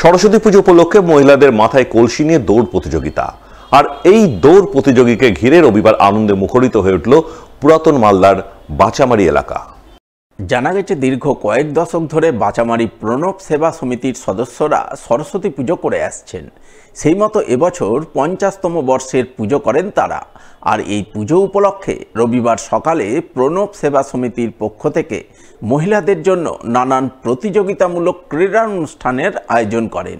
সরস্বতী পুজো উপলক্ষে মহিলাদের মাথায় কলসি নিয়ে দৌড় প্রতিযোগিতা। আর এই দৌড় প্রতিযোগীকে ঘিরে রবিবার আনন্দে মুখরিত হয়ে উঠল পুরাতন মালদার বাঁচামারি এলাকা। জানা গেছে দীর্ঘ কয়েক দশক ধরে বাঁচামারি প্রণব সেবা সমিতির সদস্যরা সরস্বতী পুজো করে আসছেন। সেই মতো এবছর 50তম বর্ষের পুজো করেন তারা। আর এই পুজো উপলক্ষে রবিবার সকালে প্রণব সেবা সমিতির পক্ষ থেকে মহিলাদের জন্য নানান প্রতিযোগিতামূলক ক্রীড়া অনুষ্ঠানের আয়োজন করেন,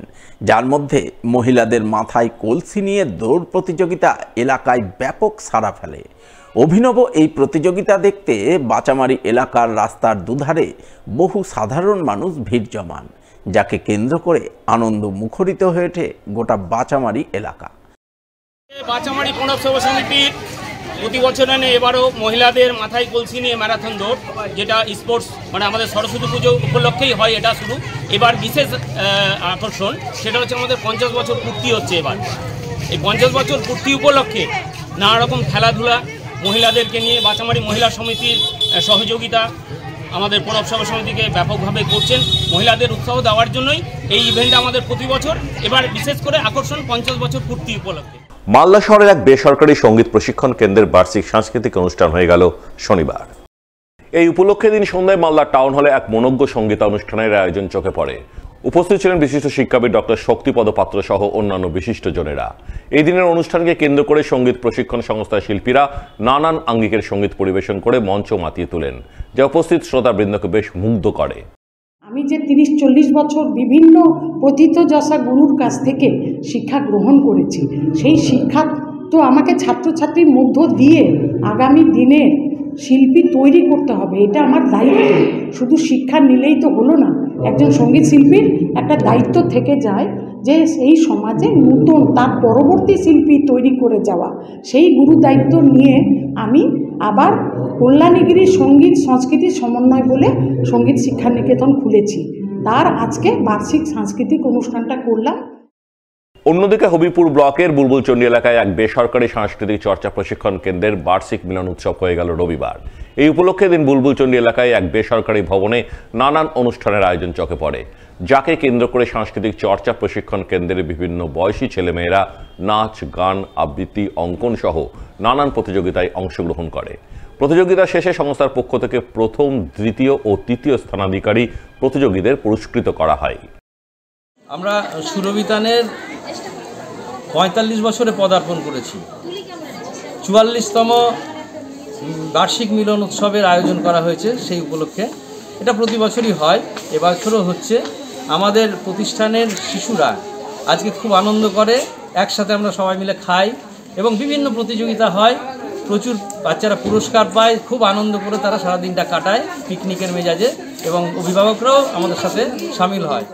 যার মধ্যে মহিলাদের মাথায় কলসি নিয়ে দৌড় প্রতিযোগিতা এলাকায় ব্যাপক সাড়া ফেলে। অভিনব এই প্রতিযোগিতা দেখতে বাঁচামারি এলাকার রাস্তার দুধারে বহু সাধারণ মানুষ ভিড় জমান, যাকে কেন্দ্র করে আনন্দ মুখরিত হয়ে ওঠে গোটা বাঁচামারি এলাকা। বাঁচামারি প্রণব সেবা সমিতির প্রতি বছর এবারও মহিলাদের মাথায় কলসি নিয়ে ম্যারাথন দৌড়, যেটা স্পোর্টস মানে আমাদের সরস্বতী পুজো উপলক্ষেই হয় এটা শুরু। এবার বিশেষ আকর্ষণ সেটা হচ্ছে আমাদের 50 বছর পূর্তি হচ্ছে। এবার এই 50 বছর পূর্তি উপলক্ষে নানা রকম খেলাধুলা মহিলাদেরকে নিয়ে বাঁচামারি মহিলা সমিতির সহযোগিতা আমাদের প্রণব সেবা সমিতিকে ব্যাপকভাবে করছেন। মহিলাদের উৎসাহ দেওয়ার জন্যই এই ইভেন্ট আমাদের প্রতি বছর, এবার বিশেষ করে আকর্ষণ 50 বছর পূর্তি উপলক্ষে। মালদা শহরের এক বেসরকারি সঙ্গীত প্রশিক্ষণ কেন্দ্রের বার্ষিক সাংস্কৃতিক অনুষ্ঠান হয়ে গেল শনিবার। এই উপলক্ষে দিন সন্ধ্যায় মালদা টাউন হলে এক মনোজ্ঞ সঙ্গীতানুষ্ঠানের আয়োজন চোখে পড়ে। উপস্থিত ছিলেন বিশিষ্ট শিক্ষাবিদ ডক্টর শক্তিপদ পাত্র সহ অন্যান্য বিশিষ্টজনেরা। এই দিনের অনুষ্ঠানকে কেন্দ্র করে সঙ্গীত প্রশিক্ষণ সংস্থার শিল্পীরা নানান আঙ্গিকের সঙ্গীত পরিবেশন করে মঞ্চ মাতিয়ে তোলেন, যা উপস্থিত শ্রোতাবৃন্দকে বেশ মুগ্ধ করে। আমি যে 30-40 বছর বিভিন্ন প্রথিতযশা গুরুর কাছ থেকে শিক্ষা গ্রহণ করেছি, সেই শিক্ষা তো আমাকে ছাত্রছাত্রীর মধ্য দিয়ে আগামী দিনের শিল্পী তৈরি করতে হবে। এটা আমার দায়িত্ব। শুধু শিক্ষা নিলেই তো হলো না। একজন সঙ্গীত শিল্পীর একটা দায়িত্ব থেকে যায় যে সেই সমাজে নতুন তার পরবর্তী শিল্পী তৈরি করে যাওয়া। সেই গুরু দায়িত্ব নিয়ে আমি আবার কল্যাণীগিরি সঙ্গীত সংস্কৃতি সমন্বয় বলে সঙ্গীত শিক্ষা নিকেতন খুলেছি। তার আজকে বার্ষিক সাংস্কৃতিক অনুষ্ঠানটা করলাম। অন্যদিকে হবিপুর ব্লকের বুলবুলচন্ডী এলাকায় এক বেসরকারি সাংস্কৃতিক চর্চা প্রশিক্ষণ কেন্দ্রের বার্ষিক মিলন উৎসব হয়ে গেল রবিবার। এই উপলক্ষে দিন বুলবুলচন্ডী এলাকায় এক বেসরকারি ভবনে নানান অনুষ্ঠানের আয়োজন চোখে পড়ে, যাকে কেন্দ্র করে সাংস্কৃতিক চর্চা প্রশিক্ষণ কেন্দ্রের বিভিন্ন বয়সী ছেলেমেয়েরা নাচ, গান, আবৃত্তি, অঙ্কন সহ নানান প্রতিযোগিতায় অংশগ্রহণ করে। প্রতিযোগিতা শেষে সংস্থার পক্ষ থেকে প্রথম, দ্বিতীয় ও তৃতীয় স্থানাধিকারী প্রতিযোগীদের পুরস্কৃত করা হয়। আমরা সুরবিতানের 45 বছরে পদার্পণ করেছি। 44তম বার্ষিক মিলন উৎসবের আয়োজন করা হয়েছে সেই উপলক্ষে। এটা প্রতি বছরই হয়, এবছরও হচ্ছে। আমাদের প্রতিষ্ঠানের শিশুরা আজকে খুব আনন্দ করে, একসাথে আমরা সবাই মিলে খাই এবং বিভিন্ন প্রতিযোগিতা হয়। প্রচুর বাচ্চারা পুরস্কার পায়, খুব আনন্দ করে তারা সারাদিনটা কাটায় পিকনিকের মেজাজে, এবং অভিভাবকরাও আমাদের সাথে সামিল হয়।